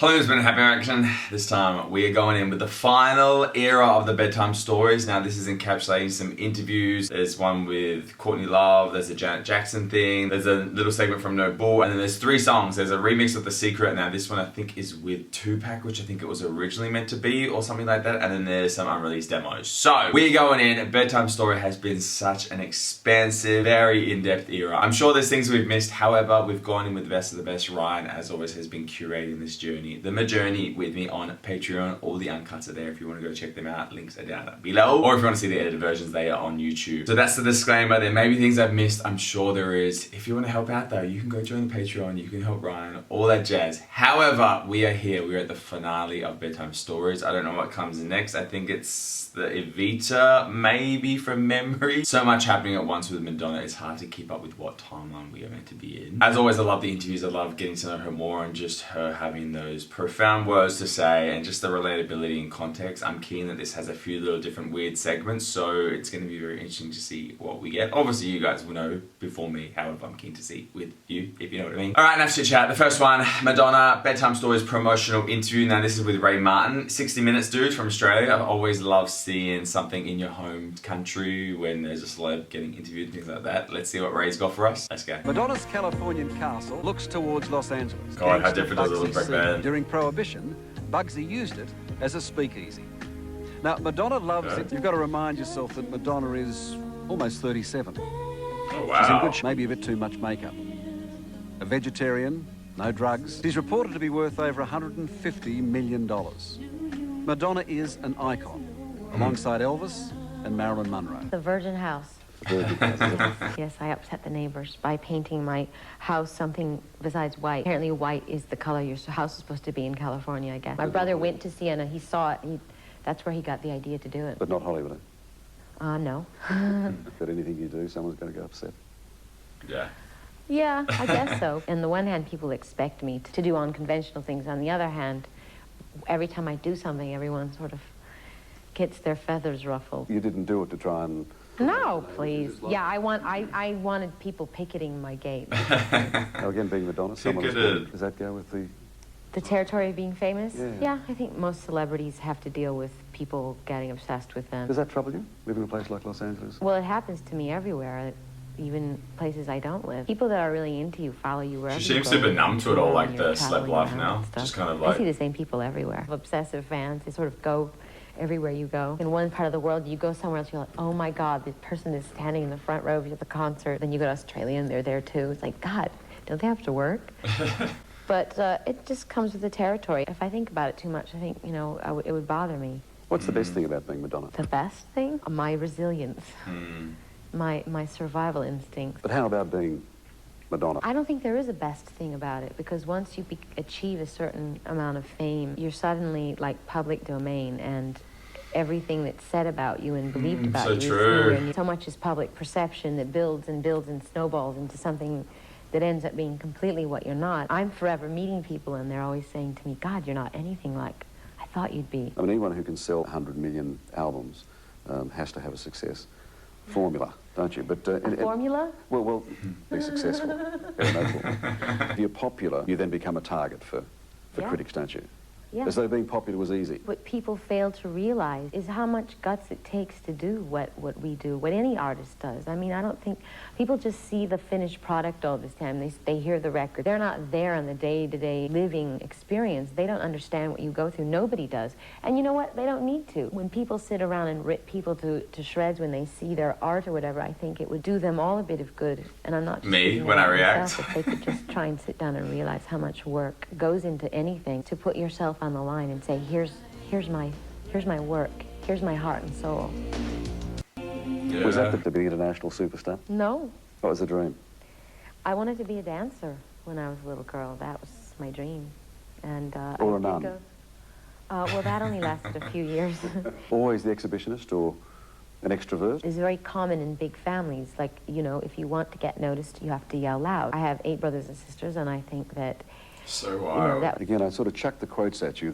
Hello, it's been a happy reaction. This time we are going in with the final era of the Bedtime stories. Now this is encapsulating some interviews. There's one with Courtney Love, there's a Janet Jackson thing, there's a little segment from No Bull, and then there's 3 songs. There's a remix of The Secret. Now this one I think is with Tupac, which I think it was originally meant to be or something like that, and then there's some unreleased demos. So we're going in. Bedtime story has been such an expansive, very in-depth era. I'm sure there's things we've missed, however we've gone in with the best of the best. Ryan, as always, has been curating this journey. The Journey with me on Patreon. All the uncuts are there if you want to go check them out. Links are down below. Or if you want to see the edited versions, they are on YouTube. So that's the disclaimer. There may be things I've missed. I'm sure there is. If you want to help out though, you can go join the Patreon. You can help Ryan. All that jazz. However, we are here. We're at the finale of Bedtime Stories. I don't know what comes next. I think it's the Evita, maybe from memory. So much happening at once with Madonna. It's hard to keep up with what timeline we are meant to be in. As always, I love the interviews. I love getting to know her more and just her having those profound words to say and just the relatability and context. I'm keen that this has a few little different weird segments, so it's going to be very interesting to see what we get. Obviously you guys will know before me, however I'm keen to see with you, if you know what I mean. Alright, enough chit chat. The first one, Madonna, Bedtime Stories promotional interview. Now this is with Ray Martin. 60 Minutes dude from Australia. I've always loved seeing something in your home country when there's a celeb getting interviewed and things like that. Let's see what Ray's got for us. Let's go. Madonna's Californian castle looks towards Los Angeles. God, how different does it look back then? During Prohibition, Bugsy used it as a speakeasy. Now, Madonna loves it. You've got to remind yourself that Madonna is almost 37. Oh, wow. She's in good shape, maybe a bit too much makeup. A vegetarian, no drugs. She's reported to be worth over $150 million. Madonna is an icon, alongside Elvis and Marilyn Monroe. The Virgin House. Yes, I upset the neighbors by painting my house something besides white. Apparently white is the color your house is supposed to be in California, I guess. My brother went to Siena, he saw it, that's where he got the idea to do it. But not Hollywood? No. That anything you do, someone's going to go upset? Yeah. Yeah, I guess so. On the one hand, people expect me to do unconventional things. On the other hand, every time I do something, everyone sort of gets their feathers ruffled. You didn't do it to try and... No, please. Yeah, I wanted people picketing my gate. Now again, being Madonna, does that go with the territory of being famous? Yeah. Yeah, I think most celebrities have to deal with people getting obsessed with them. Does that trouble you, living in a place like Los Angeles? Well, it happens to me everywhere, even places I don't live. People that are really into you follow you wherever you go. She seems super numb to it all, like the celeb life now. Just kind of like... I see the same people everywhere. Obsessive fans, they sort of go everywhere you go. In one part of the world, you go somewhere else, you're like, oh my God, the person is standing in the front row of the concert. Then you go to Australia and they're there too. It's like, God, don't they have to work? But it just comes with the territory. If I think about it too much, I think, you know, it would bother me. What's the best thing about being Madonna? The best thing? My resilience. My survival instincts. But how about being Madonna? I don't think there is a best thing about it, because once you achieve a certain amount of fame, you're suddenly like public domain, and everything that's said about you and believed about you is true. And so much is public perception that builds and builds and snowballs into something that ends up being completely what you're not. I'm forever meeting people and they're always saying to me, God, you're not anything like I thought you'd be. I mean, anyone who can sell 100 million albums has to have a success formula, don't you? But formula? Well, be successful. Very notable. If you're popular, you then become a target for critics, don't you? Yeah. As though being popular was easy. What people fail to realize is how much guts it takes to do what we do, what any artist does. I mean, I don't think people just see the finished product all this time. They hear the record. They're not there on the day-to-day living experience. They don't understand what you go through. Nobody does. And you know what? They don't need to. When people sit around and rip people to shreds when they see their art or whatever, I think it would do them all a bit of good. And I'm not just me when I react. If they could just try and sit down and realize how much work goes into anything to put yourself on the line and say, here's my work, here's my heart and soul. Yeah. Was that to be an international superstar? No. What was the dream? I wanted to be a dancer when I was a little girl. That was my dream. And or a nun? Well, that only lasted a few years. Always the exhibitionist or an extrovert? It's very common in big families. Like, you know, if you want to get noticed, you have to yell loud. I have 8 brothers and sisters, and I think that so wild. Again, I sort of chucked the quotes at you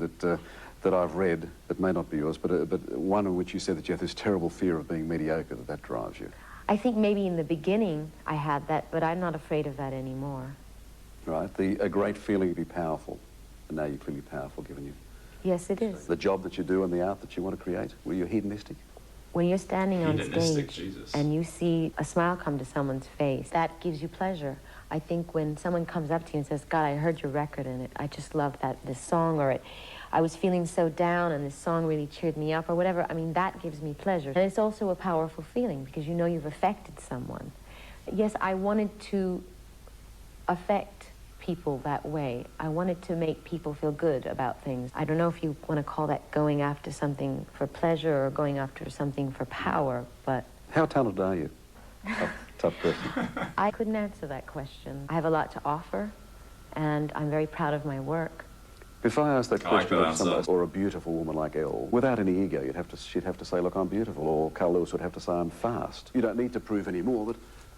that I've read, that may not be yours, but one in which you said that you have this terrible fear of being mediocre, that drives you. I think maybe in the beginning I had that, but I'm not afraid of that anymore. Right, a great feeling to be powerful. And now you're clearly powerful, given you. Yes, it is. The job that you do and the art that you want to create, were you hedonistic? When you're standing on Hedonistic, stage Jesus. and you see a smile come to someone's face, that gives you pleasure. I think when someone comes up to you and says, God, I heard your record and I just love this song, or I was feeling so down and this song really cheered me up, or whatever, I mean, that gives me pleasure. And it's also a powerful feeling because you know you've affected someone. Yes, I wanted to affect people that way. I wanted to make people feel good about things. I don't know if you want to call that going after something for pleasure or going after something for power, but... How talented are you? Oh, tough question. I couldn't answer that question. I have a lot to offer, and I'm very proud of my work. If I asked that I like question that of somebody, answer. or a beautiful woman like Elle, without any ego, she'd have to say, look, I'm beautiful, or Carl Lewis would have to say, I'm fast. You don't need to prove any more, but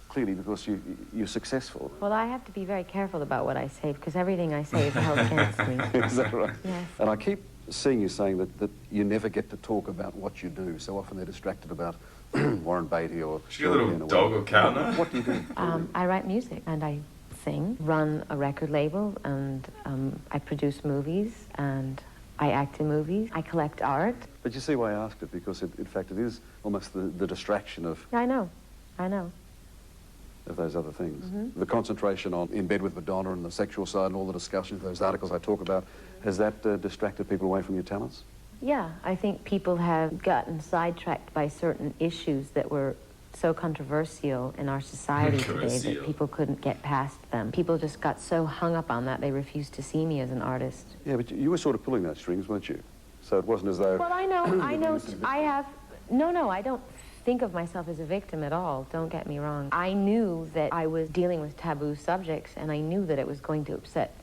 clearly because you're successful. Well, I have to be very careful about what I say, because everything I say is held against me. Is that right? Yes. And I keep seeing you saying that you never get to talk about what you do. So often they're distracted about Warren Beatty or... Should you get a little dog or cat now? What do you do? I write music, and I sing, run a record label, and I produce movies, and I act in movies. I collect art. But you see why I asked it, because in fact it is almost the distraction of I know. of those other things. The concentration on In Bed with Madonna and the sexual side and all the discussions, those articles I talk about, has that distracted people away from your talents? Yeah, I think people have gotten sidetracked by certain issues that were so controversial in our society today that people couldn't get past them. People just got so hung up on that they refused to see me as an artist. Yeah, but you were sort of pulling those strings, weren't you? So it wasn't as though... Well, I know, I don't think of myself as a victim at all, don't get me wrong. I knew that I was dealing with taboo subjects, and I knew that it was going to upset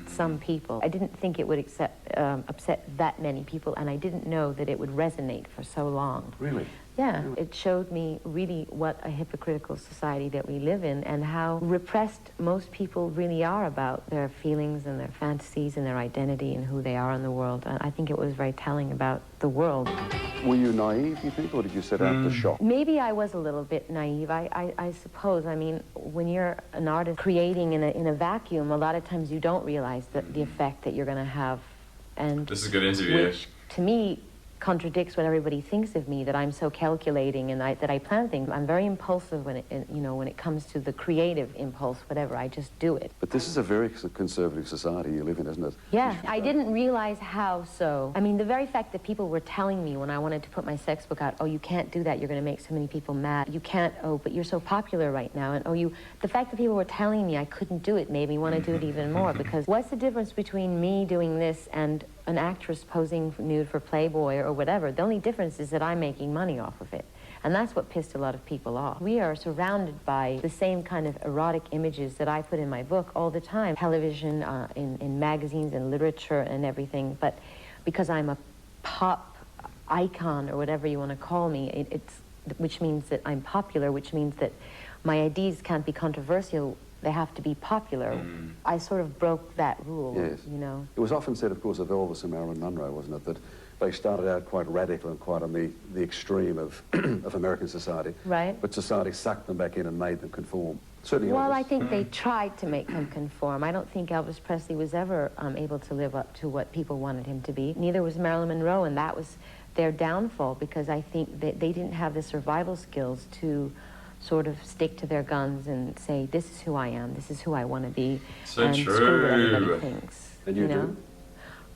some people. I didn't think it would upset that many people, and I didn't know that it would resonate for so long. Really? Yeah, it showed me really what a hypocritical society that we live in and how repressed most people really are about their feelings and their fantasies and their identity and who they are in the world. And I think it was very telling about the world. Were you naive, you think, or did you set out to shock? Maybe I was a little bit naive, I suppose. I mean, when you're an artist creating in a vacuum, a lot of times you don't realize the effect that you're going to have. And This is a good interview. which, to me, contradicts what everybody thinks of me, that I'm so calculating and that I plan things. I'm very impulsive when it comes to the creative impulse, whatever. I just do it. But this is a very conservative society you live in, isn't it? Yeah, I didn't realize how so. I mean, the very fact that people were telling me when I wanted to put my sex book out, oh, you can't do that, you're going to make so many people mad. You can't, oh, but you're so popular right now. And, oh, the fact that people were telling me I couldn't do it made me want to do it even more, because what's the difference between me doing this and an actress posing nude for Playboy or whatever? The only difference is that I'm making money off of it. And that's what pissed a lot of people off. We are surrounded by the same kind of erotic images that I put in my book all the time. Television, in magazines and literature and everything. But because I'm a pop icon or whatever you want to call me, which means that I'm popular, which means that my ideas can't be controversial. They have to be popular. I sort of broke that rule, Yes. you know. It was often said, of course, of Elvis and Marilyn Monroe, wasn't it, that they started out quite radical and quite on the extreme of American society. Right. But society sucked them back in and made them conform. Certainly Well, Elvis. I think they tried to make him conform. I don't think Elvis Presley was ever able to live up to what people wanted him to be. Neither was Marilyn Monroe, and that was their downfall, because I think that they didn't have the survival skills to sort of stick to their guns and say, this is who I am, this is who I want to be, So and true. screw what anybody thinks. And you know? do?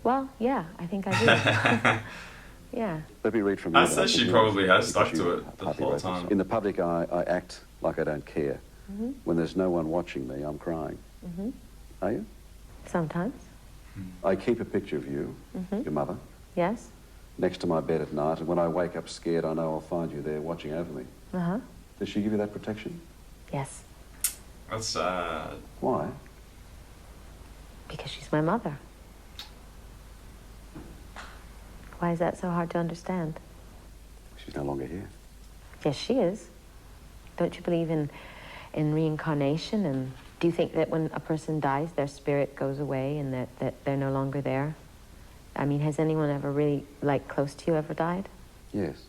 Well, yeah, I think I do. Yeah. Let me read from you. I'd say she probably has stuck to it the whole Rapist. time. In the public eye, I act like I don't care. When there's no one watching me, I'm crying. Are you? Sometimes. I keep a picture of you, your mother, Yes. next to my bed at night, and when I wake up scared, I know I'll find you there watching over me. Uh-huh. Does she give you that protection? Yes. That's sad. Why? Because she's my mother. Why is that so hard to understand? She's no longer here. Yes, she is. Don't you believe in reincarnation? And do you think that when a person dies, their spirit goes away and that they're no longer there? I mean, has anyone ever really, like, close to you ever died? Yes.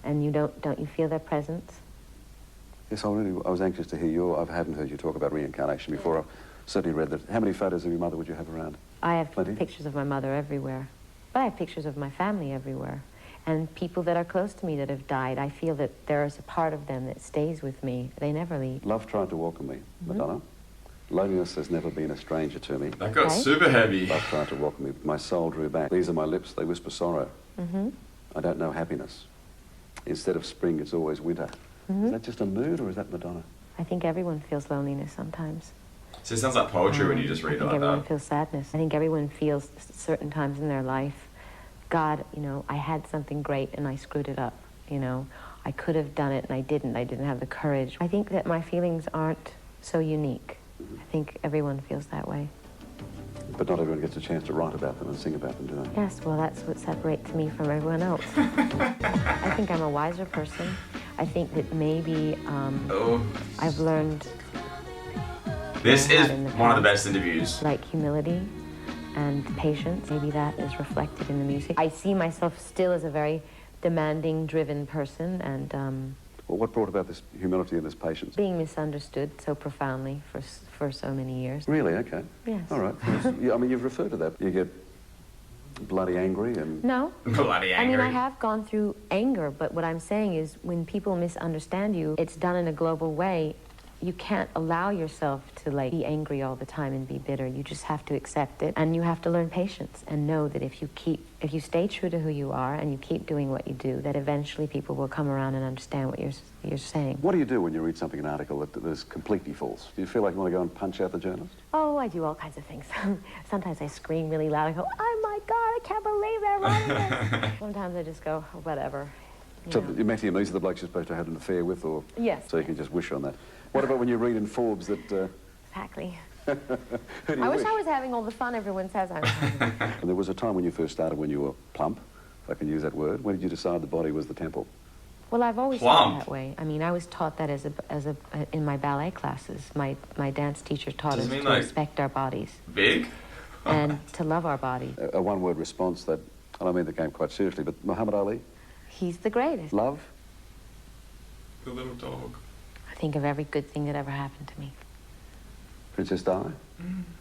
And you don't you feel their presence? Yes, I was anxious to hear I hadn't heard you talk about reincarnation before. I've certainly read that. How many photos of your mother would you have around? I have Plenty? pictures of my mother everywhere. But I have pictures of my family everywhere. And people that are close to me that have died, I feel that there is a part of them that stays with me. They never leave. Love tried to welcome me, Madonna. Loneliness has never been a stranger to me. That got Okay. super heavy. Love tried to welcome me. My soul drew back. These are my lips, they whisper sorrow. Mm-hmm. I don't know happiness. Instead of spring, it's always winter. Is that just a mood, or is that Madonna? I think everyone feels loneliness sometimes. So it sounds like poetry when you just I read it think like everyone that. feels sadness. I think everyone feels certain times in their life, God, you know, I had something great and I screwed it up, you know. I could have done it and I didn't. I didn't have the courage. I think that my feelings aren't so unique. I think everyone feels that way. But not everyone gets a chance to write about them and sing about them, do they? Yes, well, that's what separates me from everyone else. I think I'm a wiser person. I think that maybe Oh. I've learned This is in the one of the past. best interviews. like humility and patience. Maybe that is reflected in the music. I see myself still as a very demanding, driven person, and Well, what brought about this humility and this patience? being misunderstood so profoundly for so many years. Really? Okay. Yes. All right. Yeah, I mean, you've referred to that. You get bloody angry and... No. Bloody I mean, angry. I have gone through anger, but what I'm saying is when people misunderstand you, it's done in a global way. You can't allow yourself to like be angry all the time and be bitter. You just have to accept it, and you have to learn patience and know that if you stay true to who you are and you keep doing what you do, that eventually people will come around and understand what you're saying. What do you do when you read something, an article that is completely false? Do you feel like you want to go and punch out the journalist? Oh, I do all kinds of things. Sometimes I scream really loud. I go, "Oh my God, I can't believe they're writing this." Sometimes I just go, oh, whatever. You So know. you met him, these are the blokes you're supposed to have an affair with, or... Yes. So you can just wish on that. What about when you read in Forbes that... Exactly. who do you I wish I was having all the fun everyone says I'm having. And there was a time when you first started when you were plump, if I can use that word. When did you decide the body was the temple? Well, I've always Plump. thought that way. I mean, I was taught that in my ballet classes. My dance teacher taught Does us it mean, to like- respect our bodies Big? and to love our bodies. A one-word response that, and I mean the game quite seriously, but Muhammad Ali, He's the greatest. love, The little dog. I think of every good thing that ever happened to me. Princess Di,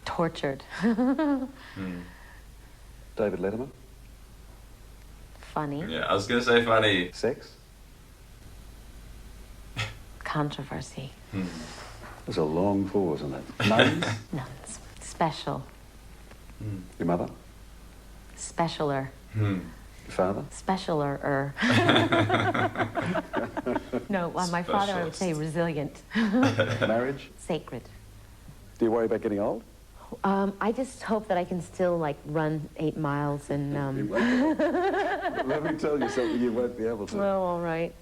Tortured. David Letterman, Funny. Yeah, I was gonna say funny. sex. Controversy. There's a long pause on that. Nuns, Nuns. Special. your mother, Specialer. your father. Specialer. No, my father, I would say resilient. Marriage. Sacred. Do you worry about getting old? I just hope that I can still like run 8 miles and Let me tell you something you won't be able to. well, all right.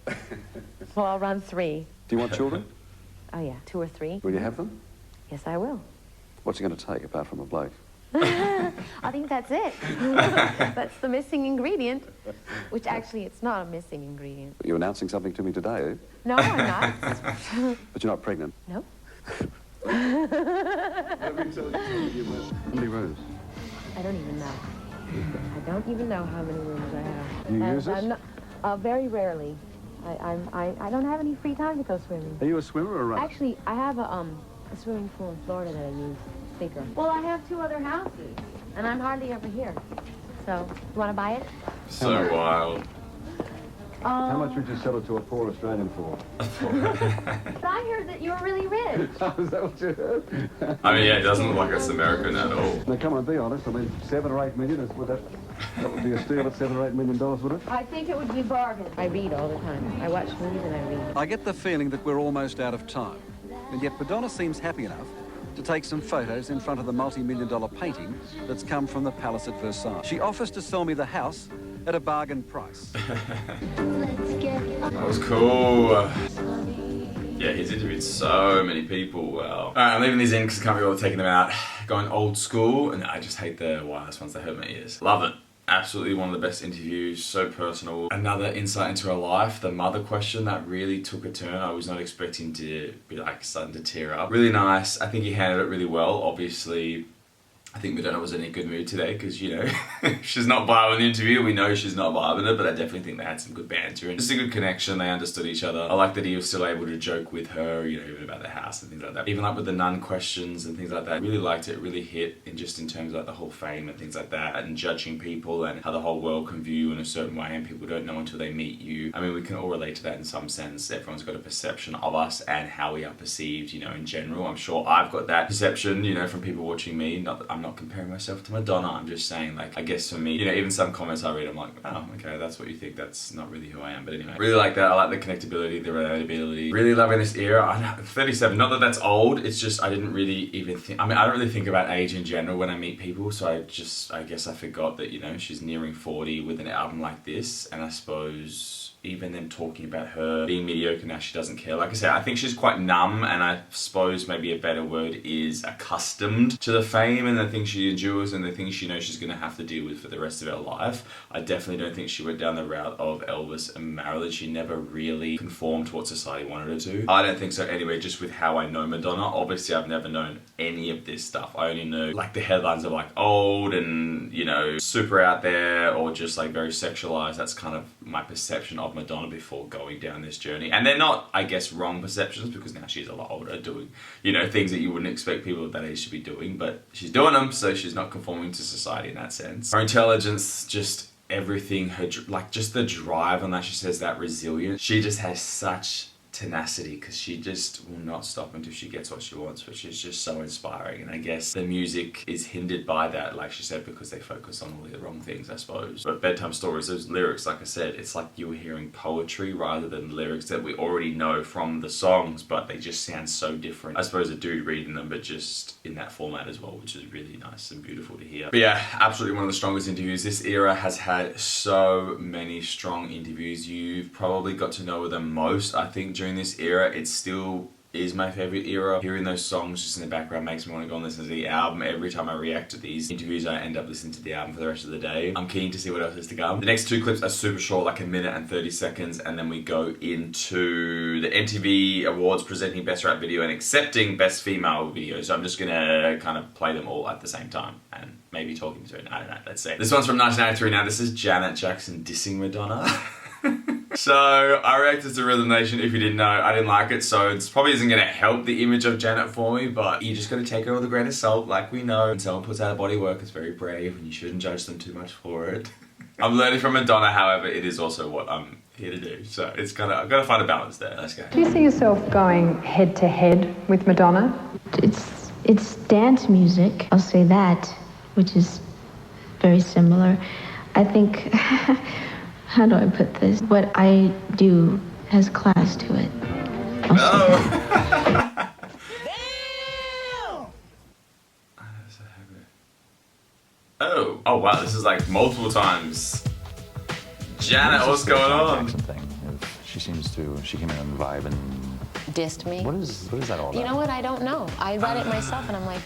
Well, I'll run 3. Do you want children? Oh yeah, 2 or 3. Will you have them? Yes, I will. What's it going to take apart from a bloke? I think that's it. That's the missing ingredient. Which actually, it's not a missing ingredient. You're announcing something to me today, No, I'm not. but you're not pregnant. No. Let me tell you something you won't. How many rooms? I don't even know. I don't even know how many rooms I have. Do you use I'm this? not, very rarely. I don't have any free time to go swimming. Are you a swimmer or a runner? Actually, I have a swimming pool in Florida that I use, bigger. Well, I have 2 other houses, and I'm hardly ever here. So, you want to buy it? So wild. How much would you sell it to a poor Australian for? But I heard that you were really rich. Is that what you heard? I mean, yeah, it doesn't look like it's American at all. Now, come on, be honest. I mean, 7 or 8 million, would that would be a steal at $7 or $8 million, would it? I think it would be a bargain. I read all the time. I watch movies and I read. I get the feeling that we're almost out of time, and yet Madonna seems happy enough to take some photos in front of the multi-million-dollar painting that's come from the palace at Versailles. She offers to sell me the house at a bargain price. That was cool. Yeah, he's interviewed so many people. Wow. Alright, I'm leaving these in because I can't be able to take them out. Going old school, and I just hate the wireless ones that hurt my ears. Love it. Absolutely one of the best interviews, so personal. Another insight into her life, the mother question that really took a turn. I was not expecting to be like starting to tear up. Really nice. I think he handled it really well. Obviously, I think Madonna was in a good mood today because, you know, she's not vibing the interview. We know she's not vibing it, but I definitely think they had some good banter and just a good connection. They understood each other. I like that he was still able to joke with her, you know, even about the house and things like that. Even like with the nun questions and things like that. I really liked it. It really hit in just in terms of like the whole fame and things like that and judging people and how the whole world can view you in a certain way and people don't know until they meet you. I mean, we can all relate to that in some sense. Everyone's got a perception of us and how we are perceived, you know, in general. I'm sure I've got that perception, you know, from people watching me. Not that I'm not comparing myself to Madonna, I'm just saying, like, I guess for me, you know, even some comments I read, I'm like, oh, okay, that's what you think, that's not really who I am. But anyway, really like that. I like the connectability, the relatability. Really loving this era. I'm 37, not that that's old, it's just I didn't really even think, I mean, I don't really think about age in general when I meet people, so I guess I forgot that, you know, she's nearing 40 with an album like this, and I suppose even them talking about her being mediocre now, she doesn't care. Like I said, I think she's quite numb, and I suppose maybe a better word is accustomed to the fame and the things she endures and the things she knows she's going to have to deal with for the rest of her life. I definitely don't think she went down the route of Elvis and Marilyn. She never really conformed to what society wanted her to. I don't think so anyway, just with how I know Madonna. Obviously, I've never known any of this stuff. I only know like the headlines of like old and, you know, super out there or just like very sexualized. That's kind of my perception of Madonna before going down this journey. And they're not, I guess, wrong perceptions because now she's a lot older doing, you know, things that you wouldn't expect people of that age to be doing, but she's doing them, so she's not conforming to society in that sense. Her intelligence, just everything, her, like just the drive on that, she says that resilience, she just has such tenacity because she just will not stop until she gets what she wants, which is just so inspiring. And I guess the music is hindered by that, like she said, because they focus on all the wrong things, I suppose. But Bedtime Stories, those lyrics, like I said, it's like you were hearing poetry rather than lyrics that we already know from the songs, but they just sound so different. I suppose a dude reading them, but just in that format as well, which is really nice and beautiful to hear. But yeah, absolutely one of the strongest interviews. This era has had so many strong interviews. You've probably got to know them most, I think, during this era. It still is my favorite era. Hearing those songs just in the background makes me want to go and listen to the album. Every time I react to these interviews, I end up listening to the album for the rest of the day. I'm keen to see what else is to come. The next two clips are super short, like a minute and 30 seconds, and then we go into the MTV Awards presenting Best Rap Video and accepting Best Female Video. So I'm just gonna kind of play them all at the same time and maybe talking to it. I don't know, let's see. This one's from 1993 now. This is Janet Jackson dissing Madonna. So I reacted to Rhythm Nation. If you didn't know, I didn't like it, so it probably isn't going to help the image of Janet for me, but you just got to take it with a grain of salt, like we know. When someone puts out a body work, it's very brave and you shouldn't judge them too much for it. I'm learning from Madonna, however, it is also what I'm here to do, so it's kind of, I've got to find a balance there. Let's go. Do you see yourself going head to head with Madonna? It's dance music, I'll say that, which is very similar. I think, how do I put this? What I do has class to it. Oh wow, this is like multiple times. Janet, what's going on? She seems to, she came in on the vibe and dissed me. What is that all about? You know what? I don't know. I read it myself and I'm like,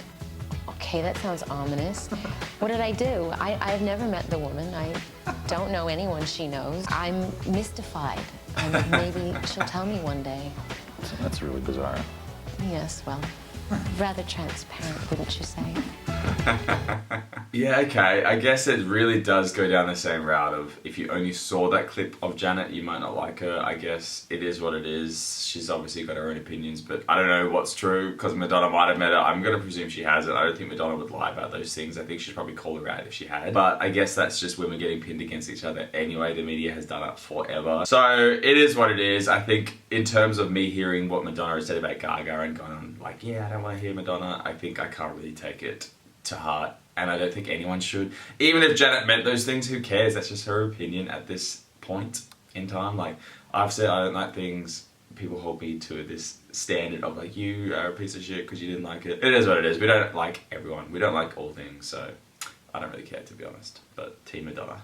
okay, that sounds ominous. What did I do? I've never met the woman. I don't know anyone she knows. I'm mystified. Maybe she'll tell me one day. That's really bizarre. Yes, well, rather transparent, wouldn't you say? Yeah, okay. I guess it really does go down the same route of if you only saw that clip of Janet, you might not like her. I guess it is what it is. She's obviously got her own opinions, but I don't know what's true because Madonna might have met her. I'm going to presume she hasn't. I don't think Madonna would lie about those things. I think she'd probably call her out if she had. But I guess that's just women getting pinned against each other anyway. The media has done it forever. So it is what it is. I think in terms of me hearing what Madonna has said about Gaga and going like, yeah, I don't want to hear Madonna, I think I can't really take it to heart, and I don't think anyone should. Even if Janet meant those things, who cares? That's just her opinion at this point in time. Like, I've said I don't like things, people hold me to this standard of like, you are a piece of shit because you didn't like it. It is what it is. We don't like everyone. We don't like all things, so I don't really care, to be honest. But Team Madonna.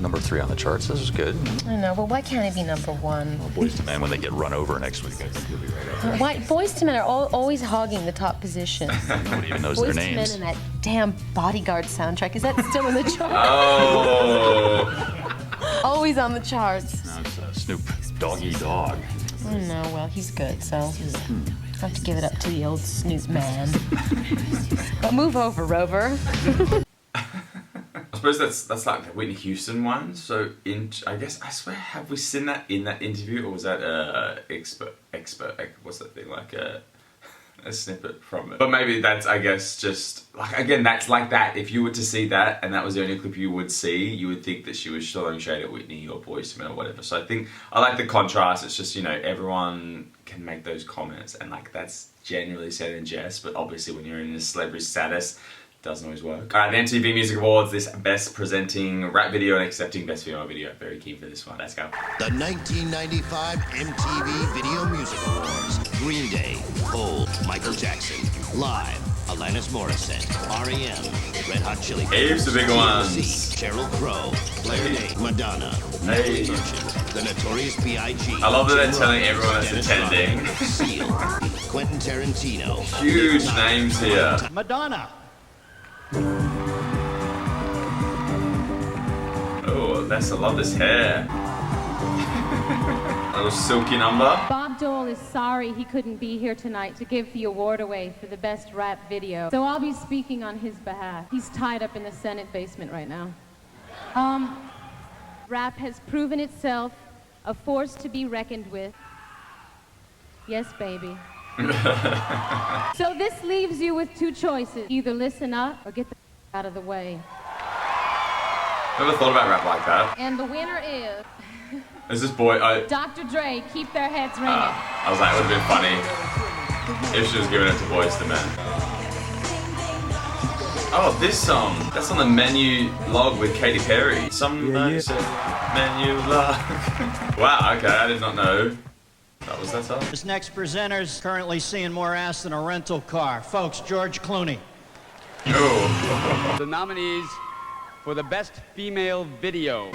Number 3 on the charts, this is good. I know, but why can't it be number 1? Well, Boyz II Men, when they get run over next week, I think you'll be right up. Why? Boyz II Men are always hogging the top position. Nobody even knows their names. Boyz II Men and that damn Bodyguard soundtrack, is that still in the charts? Oh! Always on the charts. No, it's Snoop Doggy Dogg. No, well, he's good, so. I have to give it up to the old Snoop man. But move over, Rover. I suppose that's like the Whitney Houston one. So I swear, have we seen that in that interview, or was that expert? What's that thing like a snippet from it? But maybe that's, I guess, just like, again, that's like that. If you were to see that and that was the only clip you would see, you would think that she was throwing shade at Whitney or Boyz II Men or whatever. So I think I like the contrast. It's just, you know, everyone can make those comments, and like that's generally said in jest, but obviously when you're in a celebrity status, doesn't always work. Alright, the MTV Music Awards, this best presenting rap video and accepting best female video. Very keen for this one. Let's go. The 1995 MTV Video Music Awards. Green Day, Hole, Michael Jackson. Live, Alanis Morissette, R.E.M., Red Hot Chili Peppers, Heaps of big ones. Sheryl Crow, Claire Madonna, Hey. The Notorious B.I.G. I love that they're telling everyone that's attending. Seal, Quentin Tarantino. Huge names here. Madonna. Oh, I love this hair. A little silky number. Bob Dole is sorry he couldn't be here tonight to give the award away for the best rap video. So I'll be speaking on his behalf. He's tied up in the Senate basement right now. Rap has proven itself a force to be reckoned with. Yes, baby. So this leaves you with two choices. Either listen up or get the out of the way. Never thought about rap like that. And the winner is... Is this boy... Dr. Dre, Keep Their Heads Ringing. I was like, it would have been funny if she was giving it to Boyz II Men. Oh, this song. That's on the menu log with Katy Perry. Somebody said menu log. Wow, okay, I did not know that was that song. This next presenter's currently seeing more ass than a rental car. Folks, George Clooney. Oh. The nominees for the best female video.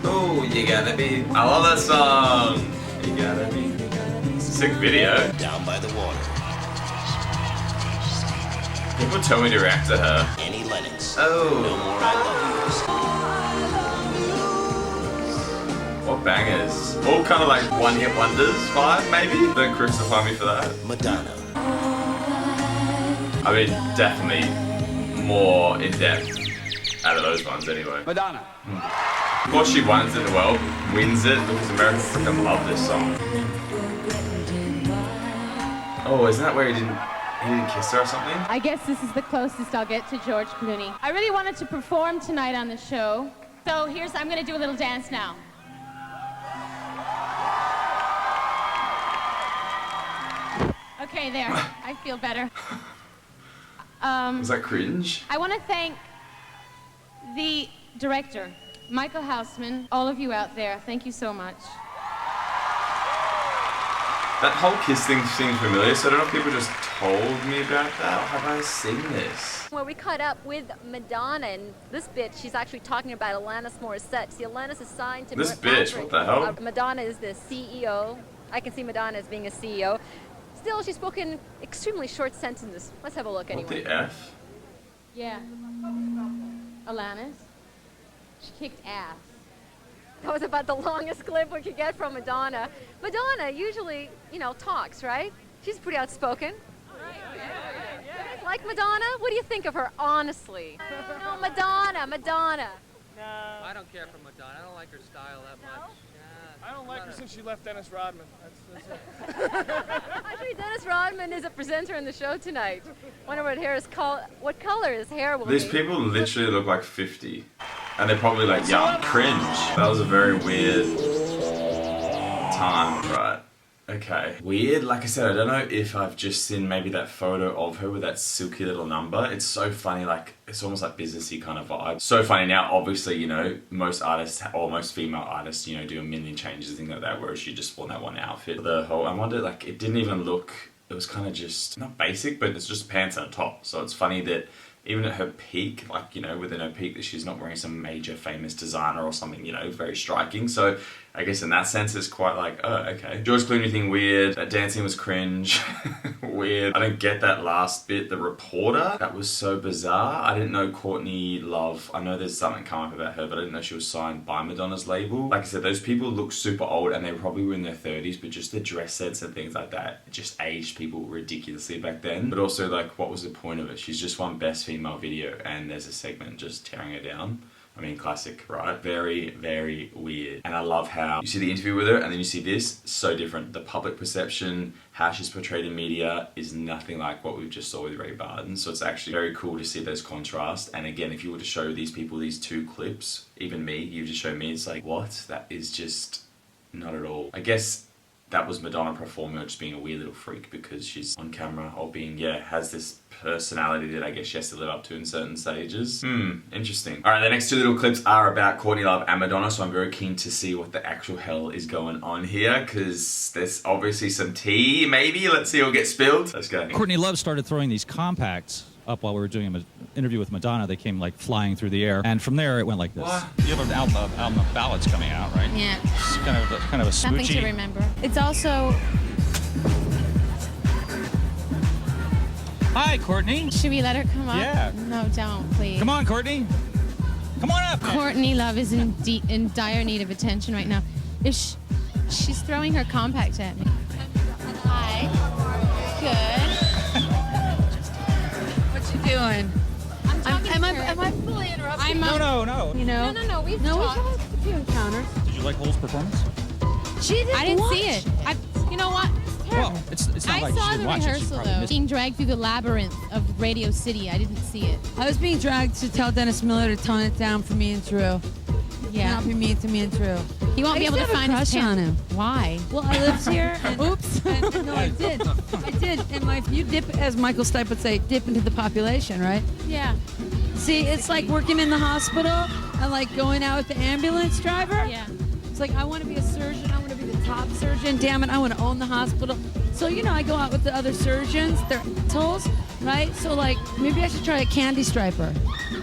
Oh, you gotta be. I love that song. You gotta be. Sick video. Down by the water. People tell me to react to her. Annie Lennox. Oh. No More I Love Yous. What bangers. All kind of like one-hit wonders vibe, maybe? Don't crucify me for that. Madonna. I mean, definitely more in-depth out of those ones anyway. Madonna. Of course she wins it well, wins it, because Americans freaking love this song. Oh, isn't that where he didn't kiss her or something? I guess this is the closest I'll get to George Clooney. I really wanted to perform tonight on the show. So I'm gonna do a little dance now. Okay, there, I feel better. Was that cringe? I want to thank the director, Michael Houseman, all of you out there. Thank you so much. That whole kiss thing seems familiar, so I don't know if people just told me about that, or have I seen this? Well, we caught up with Madonna, and this bitch, she's actually talking about Alanis Morissette. See, Alanis is signed to... This bitch, what the hell? Madonna is the CEO. I can see Madonna as being a CEO. Still, she's spoken extremely short sentences. Let's have a look anyway. What the F? Yeah. Alanis, she kicked ass. That was about the longest clip we could get from Madonna. Madonna usually, talks, right? She's pretty outspoken. Like Madonna? What do you think of her, honestly? No, Madonna. No. I don't care for Madonna. I don't like her style that much. I don't like her since she left Dennis Rodman. That's it. Actually, Dennis Rodman is a presenter in the show tonight. Wonder what what color his hair will be. These people literally look like 50. And they're probably like, yeah, cringe. That was a very weird time, right? Okay. Weird, like I said, I don't know if I've just seen maybe that photo of her with that silky little number. It's so funny, like, it's almost like businessy kind of vibe. So funny now, obviously, most artists, or most female artists, do a million changes and things like that, whereas she just wore that one outfit. I wonder, like, it didn't even look, it was kind of just, not basic, but it's just pants and a top. So it's funny that even at her peak, like, within her peak, that she's not wearing some major famous designer or something, very striking. So I guess in that sense it's quite like, oh, okay. George Clooney thing, weird. That dancing was cringe. Weird. I don't get that last bit, the reporter. That was so bizarre. I didn't know Courtney Love, I know there's something come up about her, but I didn't know she was signed by Madonna's label. Like I said, those people look super old and they probably were in their 30s, but just the dress sense and things like that, it just aged people ridiculously back then. But also, like, what was the point of it? She's just won Best Female Video and there's a segment just tearing her down. I mean, classic, right? Very, very weird. And I love how you see the interview with her and then you see this, so different. The public perception, how she's portrayed in media is nothing like what we just saw with Ray Barton. So it's actually very cool to see those contrasts. And again, if you were to show these people these two clips, even me, you just show me, it's like, what? That is just not at all. I guess that was Madonna performing or just being a weird little freak because she's on camera or being, has this personality that I guess she has to live up to in certain stages. Interesting. Alright, the next two little clips are about Courtney Love and Madonna, so I'm very keen to see what the actual hell is going on here because there's obviously some tea, maybe. Let's see what gets spilled. Let's go. Courtney Love started throwing these compacts up while we were doing an interview with Madonna. They came like flying through the air, and from there it went like this. What? You have an album of ballads coming out, right? Yeah. It's kind of a Something smoochy. to remember. It's also... Hi, Courtney. Should we let her come up? Yeah. No, don't, please. Come on, Courtney. Come on up. Courtney Love is in dire need of attention right now. She's throwing her compact at me. Hi. Good. What you doing? I'm talking am I fully interrupting? No. You know? No. We've We've talked. had a few encounters. Did you like Hole's performance? I didn't see it. You know what? Well, it's not I like you saw didn't the watch it. You rehearsal probably though. missed Being dragged through the labyrinth of Radio City. I didn't see it. I was being dragged to tell Dennis Miller to tone it down for me and Drew. Yeah. Not be mean to me and Drew. He won't I be used able to have a find his crush on him. Why? Well, I lived here. And, Oops. No, I did. And you dip, as Michael Stipe would say, dip into the population, right? Yeah. See, it's like working in the hospital and like going out with the ambulance driver. Yeah. It's like, I want to be a surgeon. I want to be the top surgeon. Damn it, I want to own the hospital. So, I go out with the other surgeons. They're assholes, right? So, like, maybe I should try a candy striper.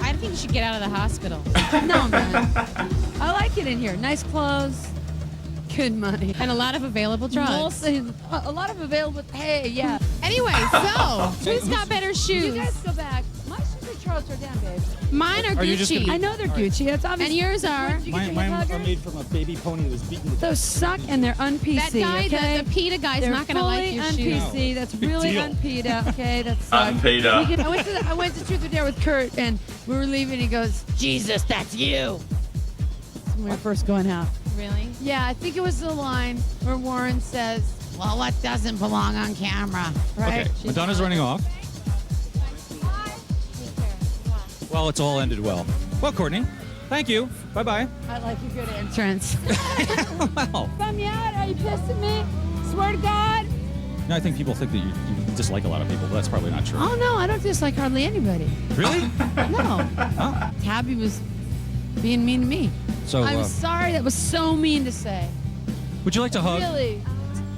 I think you should get out of the hospital. No, man. I like it in here. Nice clothes, good money. And a lot of available drugs. Mostly, a lot of available, hey, yeah. Anyway, so, who's got better shoes? You guys go back. My shoes are Charles Jourdan, babe. Mine are you just Gucci. gonna I know they're Gucci. That's obvious. And yours are? Where'd you get your Mine are hugger? made from a baby pony that was beaten to death. Those suck and they're un-PC, That guy, okay? the PETA guy's They're not going to like your fully shoes. un-PC. That's Big really deal. un-PETA, okay? That sucks. Un-PETA. I went to Truth or Dare with Kurt, and we were leaving. He goes, "Jesus, that's you." When we were first going out. Really? Yeah, I think it was the line where Warren says, "Well, what doesn't belong on camera?" Right? Okay, Madonna's running off. Well, it's all ended well. Well, Courtney, thank you. Bye-bye. I like a good entrance. Well, Bum you out? Are you pissed at me? Swear to God. I think people think that you dislike a lot of people, but that's probably not true. Oh no, I don't dislike hardly anybody. Really? No. Oh. Tabby was being mean to me. So, I'm sorry. That was so mean to say. would you like to hug? Really?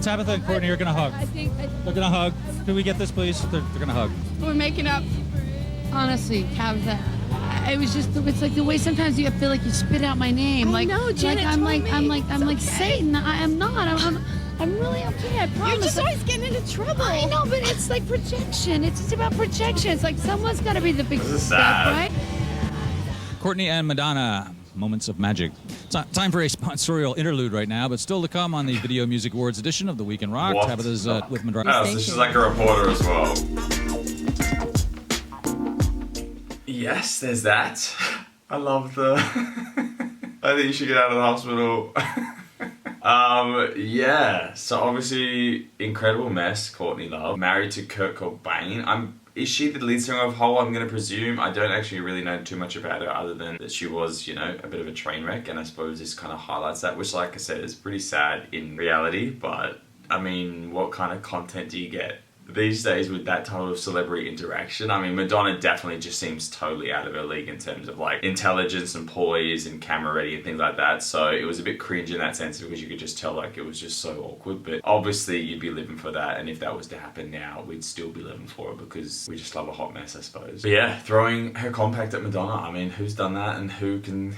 Tabitha and Courtney are going to hug. I think They're going to hug. Can we get this, please? They're going to hug. we're making up. Honestly, Tabitha, it was just. It's like the way sometimes you feel like you spit out my name. I know, Janet I'm told like me. I'm like It's okay. Satan. I am not. I'm really okay. I promise. You're just always getting into trouble. I know, but it's like projection. It's just about projection. It's like someone's got to be the big This is step, sad. right? Courtney and Madonna, moments of magic. Time for a sponsorial interlude right now, but still to come on the Video Music Awards edition of The Week in Rock. What? Tabitha's with Madonna. Oh, so she's like a reporter as well. Yes, there's that. I love the... I think you should get out of the hospital. Yeah, so obviously, incredible mess, Courtney Love. Married to Kurt Cobain. Is she the lead singer of Hole, I'm going to presume? I don't actually really know too much about her other than that she was, a bit of a train wreck, and I suppose this kind of highlights that, which, like I said, is pretty sad in reality, but, I mean, what kind of content do you get these days with that type of celebrity interaction? I mean, Madonna definitely just seems totally out of her league in terms of like intelligence and poise and camera ready and things like that. So it was a bit cringe in that sense because you could just tell like it was just so awkward. But obviously you'd be living for that, and if that was to happen now, we'd still be living for it because we just love a hot mess, I suppose. But yeah, throwing her compact at Madonna. I mean, who's done that and who can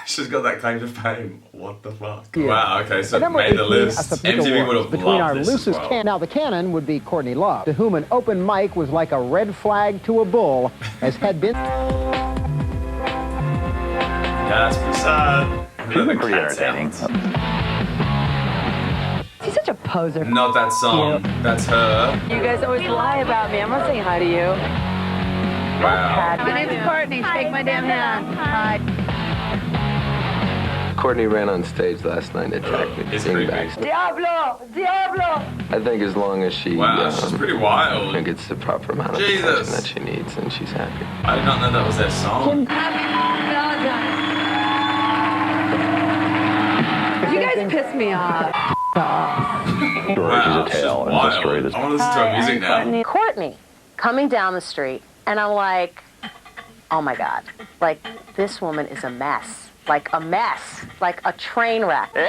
She's got that claim to fame. What the fuck? Yeah. Wow, okay, so At number made the 18, list. a Submit MTV Awards. would have Between our loved this as loosest well. Now, the canon would be Courtney Love, to whom an open mic was like a red flag to a bull, as had been... Yeah, that's pretty sad. She's been pretty entertaining. She's such a poser. Not that song. That's her. You guys always lie about me. I'm not saying hi to you. Wow. My name's Courtney. Shake my damn hand. Hi. Courtney ran on stage last night and attacked me. Sing back. Diablo! Diablo! I think as long as she she's pretty wild. gets the proper amount of Jesus. attention that she needs, and she's happy. I did not know that was their song. You guys piss me off. Wow, she's wild. I want to listen to her music now. Courtney coming down the street, and I'm like, oh my God, like this woman is a mess. Like a mess, like a train wreck. You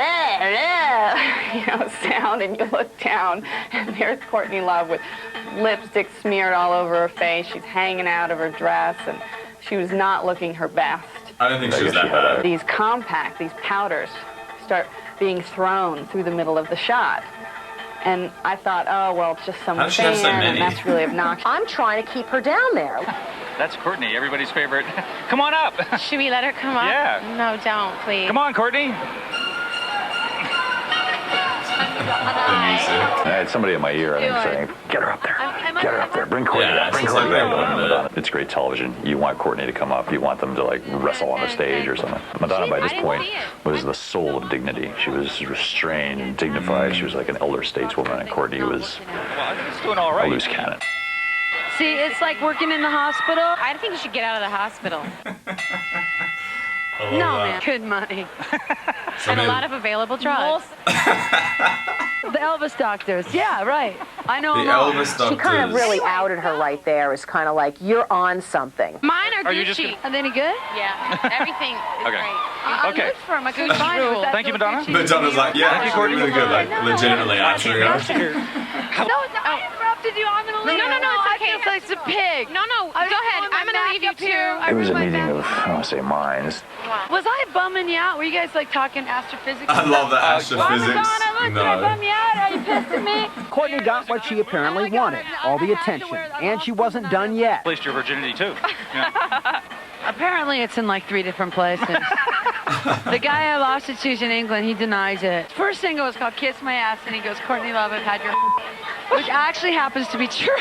know, sound, and you look down, and there's Courtney Love with lipstick smeared all over her face. She's hanging out of her dress, and she was not looking her best. I don't think she was that bad. These powders start being thrown through the middle of the shot. And I thought, oh, well, it's just some How does she have so fan, many? and that's really obnoxious. I'm trying to keep her down there. That's Courtney, everybody's favorite. Come on up. Should we let her come up? Yeah. No, don't, please. Come on, Courtney. I had somebody in my ear, I think, saying, get her up there. Get her up there. Bring Courtney up. Bring Courtney up. It's great television. You want Courtney to come up. You want them to, like, wrestle on the stage or something. Madonna, by this point, was the soul of dignity. She was restrained and dignified. She was like an elder stateswoman, and Courtney was doing all right. a loose cannon. See, it's like working in the hospital. I think you should get out of the hospital. No, man. Good money. And a lot of available drugs. The Elvis doctors. Yeah, right. I know The them all. Elvis doctors. She kind of really outed her right there. It's kind of like, you're on something. Mine are Are you Gucci. just Are they any good? Yeah, everything is Okay. great. Okay. Good for 'em. I couldn't Gucci find it. rule. That's Thank you, so Madonna. Gucci. Madonna's like, yeah, Thank you, actually really good. Like, legitimately answering her. No, I interrupted you. I'm going to leave. No, it's okay. I feel like a pig. No, go ahead. I'm going to leave you too. It was a meeting of, I don't want to say minds. Was I bumming you out? Were you guys like talking astrophysics? I love the astrophysics. Madonna, look, did I bum you out? Are you pissed at me? Courtney got what she apparently wanted, all the attention, and she wasn't done yet. Placed your virginity, too. Apparently, it's in like 3 different places. The guy I lost it to's in England. He denies it. First single was called "Kiss My Ass," and he goes, "Courtney Love, I've had your," which actually happens to be true.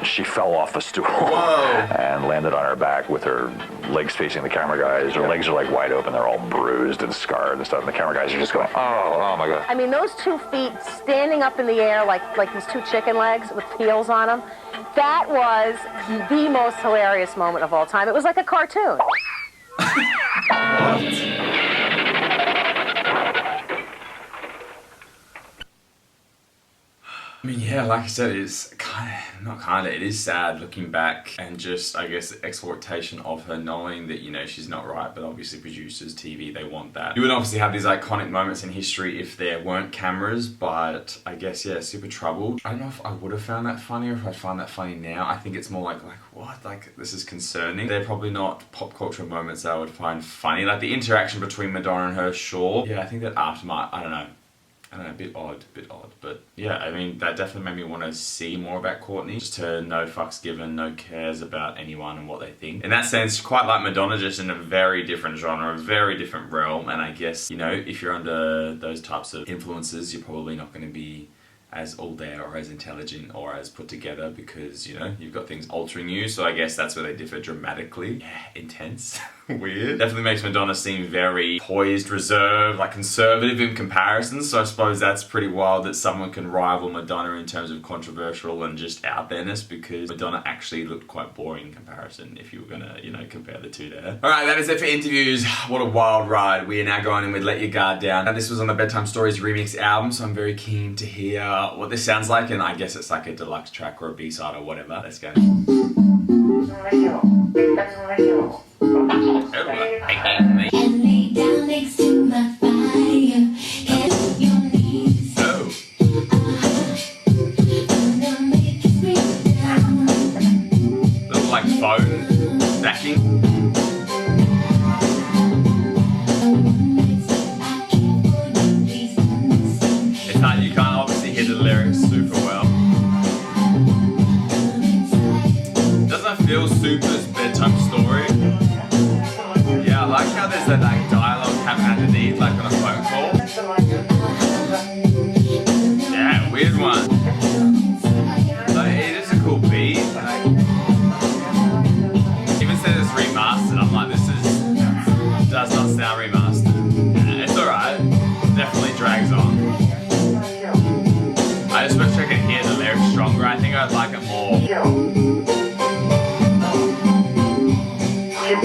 She fell off the stool and landed on her back with her legs facing the camera guys. Her legs are like wide open. They're all bruised and scarred and stuff. And the camera guys are just going, oh my God. I mean, those 2 feet standing up in the air like these 2 chicken legs with heels on them, that was the most hilarious moment of all time. It was like a cartoon. I mean, yeah, like I said, it's it is sad looking back and just, I guess, exploitation of her knowing that, you know, she's not right, but obviously producers, TV, they want that. You would obviously have these iconic moments in history if there weren't cameras, but I guess, yeah, super troubled. I don't know if I would have found that funny or if I'd find that funny now. I think it's more like what? Like, this is concerning. They're probably not pop culture moments that I would find funny. Like, the interaction between Madonna and her, sure. Yeah, I think that aftermath, I don't know, a bit odd, but yeah, I mean, that definitely made me want to see more about Courtney. Just her no fucks given, no cares about anyone and what they think. In that sense, quite like Madonna, just in a very different genre, a very different realm, and I guess, you know, if you're under those types of influences, you're probably not going to be as all there or as intelligent or as put together because, you know, you've got things altering you, so I guess that's where they differ dramatically. Yeah, intense. Weird. Definitely makes Madonna seem very poised, reserved, like conservative in comparison, so I suppose that's pretty wild that someone can rival Madonna in terms of controversial and just out there-ness, because Madonna actually looked quite boring in comparison if you were gonna, you know, compare the two there. Alright, that is it for interviews. What a wild ride. We are now going in with Let Your Guard Down. Now, this was on the Bedtime Stories remix album, so I'm very keen to hear what this sounds like, and I guess it's like a deluxe track or a B-side or whatever. Let's go. And lay down next to my fire. Get your knees. Gonna make you break down. Little like phone backing. That's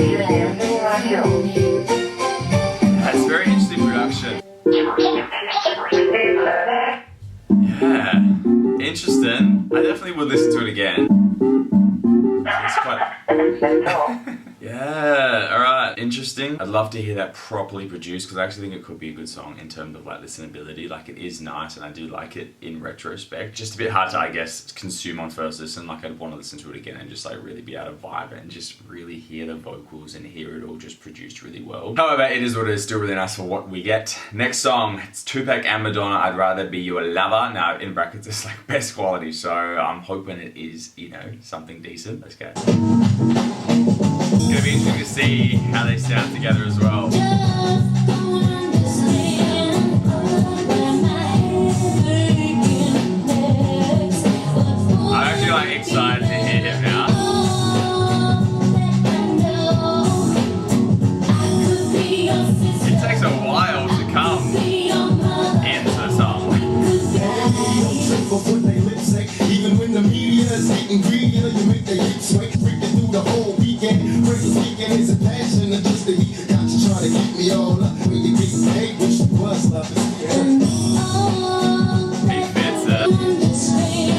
very interesting production. Yeah, interesting. I definitely would listen to it again. It's quite... Yeah, alright, interesting. I'd love to hear that properly produced because I actually think it could be a good song in terms of like listenability. Like it is nice and I do like it in retrospect. Just a bit hard to, I guess, consume on first listen. Like I'd want to listen to it again and just like really be able to vibe it and just really hear the vocals and hear it all just produced really well. However, it is what it is, still really nice for what we get. Next song, it's Tupac and Madonna, I'd Rather Be Your Lover. Now in brackets it's like best quality, so I'm hoping it is, you know, something decent. Let's go. It's gonna be interesting to see how they sound together as well. I'm actually like excited to hear him now. It takes a while to come into the song. Even when the media is getting greedier, you make the hit sweat, freaking through the whole weekend. Crazy speaking is a passion, and just the heat got you trying to get me all up. When you get paid, wish you was loving. He fits it.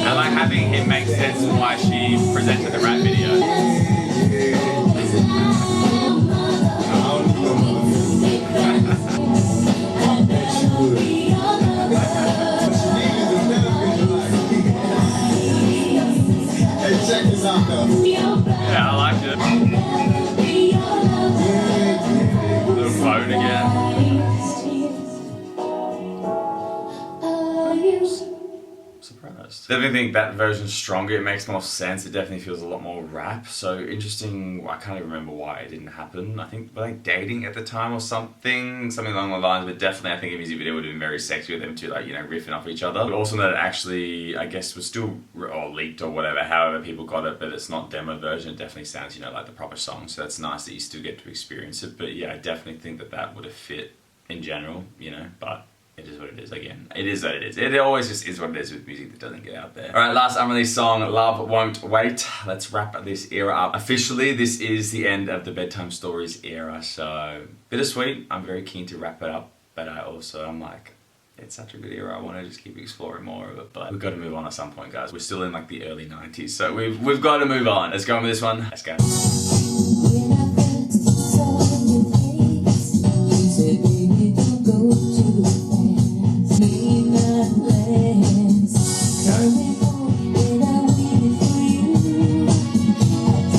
I like having him make sense of why she presented the rap video. Yeah, I liked it. Little phone again. Surprised. Definitely think that version's stronger. It makes more sense. It definitely feels a lot more rap. So interesting. I can't even remember why it didn't happen. I think were they dating at the time or something along the lines. But definitely, I think a music video would have been very sexy with them two, like, you know, riffing off each other. But also that it actually, I guess, was still or leaked or whatever. However people got it, but it's not demo version. It definitely sounds, you know, like the proper song. So that's nice that you still get to experience it. But yeah, I definitely think that that would have fit in general, you know. But it is what it is. Again, it is what it is. It always just is what it is with music that doesn't get out there. Alright, last unreleased song, Love Won't Wait. Let's wrap this era up. Officially, this is the end of the Bedtime Stories era, so bittersweet. I'm very keen to wrap it up, but I'm like, it's such a good era. I want to just keep exploring more of it, but we've got to move on at some point, guys. We're still in like the early 90s, so we've got to move on. Let's go on with this one. Let's go.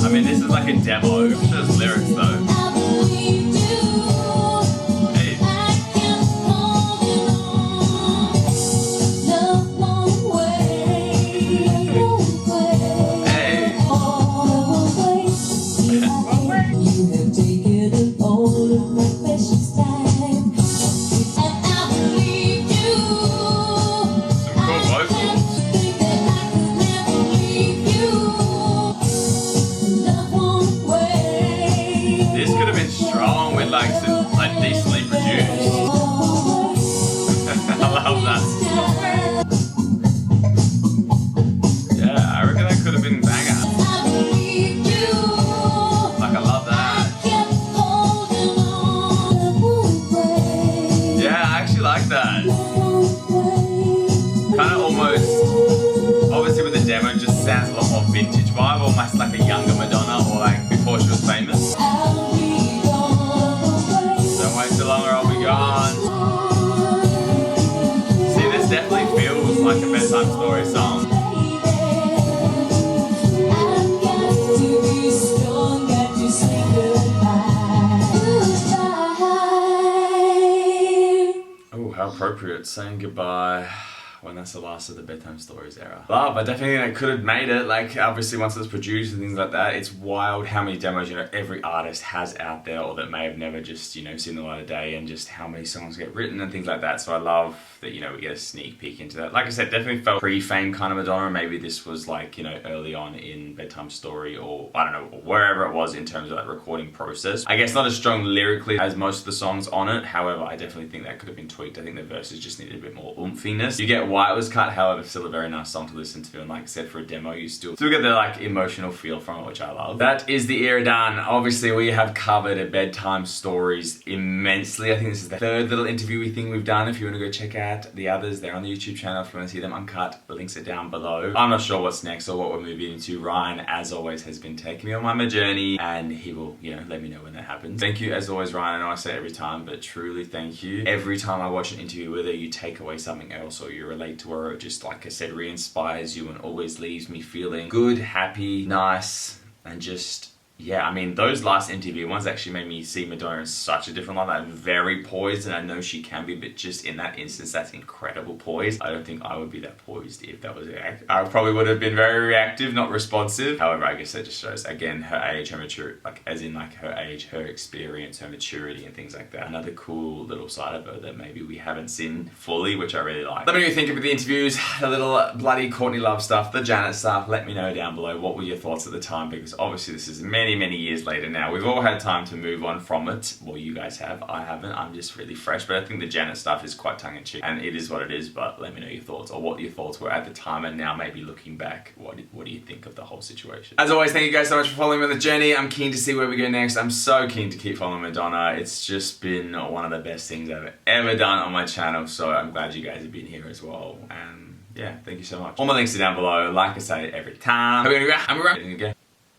I mean, this is like a demo. Just lyrics though. Hey. Decently produced. I love that. Yeah, I reckon that could have been banger. Like, I love that. Yeah, I actually like that. Kind of almost, obviously with the demo, it just sounds a lot more vintage vibe, almost like a younger Madonna or like before she was famous. So long or I'll be gone. See, this definitely feels like a Bedtime Story song. Oh, how appropriate, saying goodbye when that's the last of the Bedtime Stories era. Love, I definitely think I could have made it. Like, obviously once it's produced and things like that, it's wild how many demos, you know, every artist has out there or that may have never just, you know, seen the light of day, and just how many songs get written and things like that. So I love that, you know, we get a sneak peek into that. Like I said, definitely felt pre-fame kind of Madonna. Maybe this was like, you know, early on in Bedtime Story, or I don't know, wherever it was in terms of that recording process. I guess not as strong lyrically as most of the songs on it. However, I definitely think that could have been tweaked. I think the verses just needed a bit more oomphiness. You get why it was cut, however, still a very nice song to listen to, and like I said, for a demo, you still get the like emotional feel from it, which I love. That is the era done. Obviously, we have covered a Bedtime Stories immensely. I think this is the third little interviewy thing we've done. If you want to go check out the others, they're on the YouTube channel. If you want to see them uncut, the links are down below. I'm not sure what's next or what we're moving into. Ryan, as always, has been taking me on my journey, and he will, you know, let me know when that happens. Thank you, as always, Ryan. I know I say it every time, but truly thank you. Every time I watch an interview, whether you take away something else or you relate to her, or just, like I said, re-inspires you and always leaves me feeling good, happy, nice, and just, yeah, I mean, those last interview ones actually made me see Madonna in such a different light. Like, very poised, and I know she can be, but just in that instance, that's incredible poise. I don't think I would be that poised if that was it. I probably would have been very reactive, not responsive. However, I guess that just shows, again, her age, her maturity, like, as in, like, her age, her experience, her maturity, and things like that. Another cool little side of her that maybe we haven't seen fully, which I really like. Let me know what you think of the interviews, the little bloody Courtney Love stuff, the Janet stuff. Let me know down below what were your thoughts at the time, because obviously this is many years later now. We've all had time to move on from it. Well, you guys have. I haven't. I'm just really fresh, but I think the Janet stuff is quite tongue-in-cheek, and it is what it is. But let me know your thoughts, or what your thoughts were at the time, and now maybe looking back, what do you think of the whole situation? As always, thank you guys so much for following me on the journey. I'm keen to see where we go next. I'm so keen to keep following Madonna. It's just been one of the best things I've ever done on my channel, so I'm glad you guys have been here as well. And yeah, thank you so much. All my links are down below, like I say every time. I'm gonna go.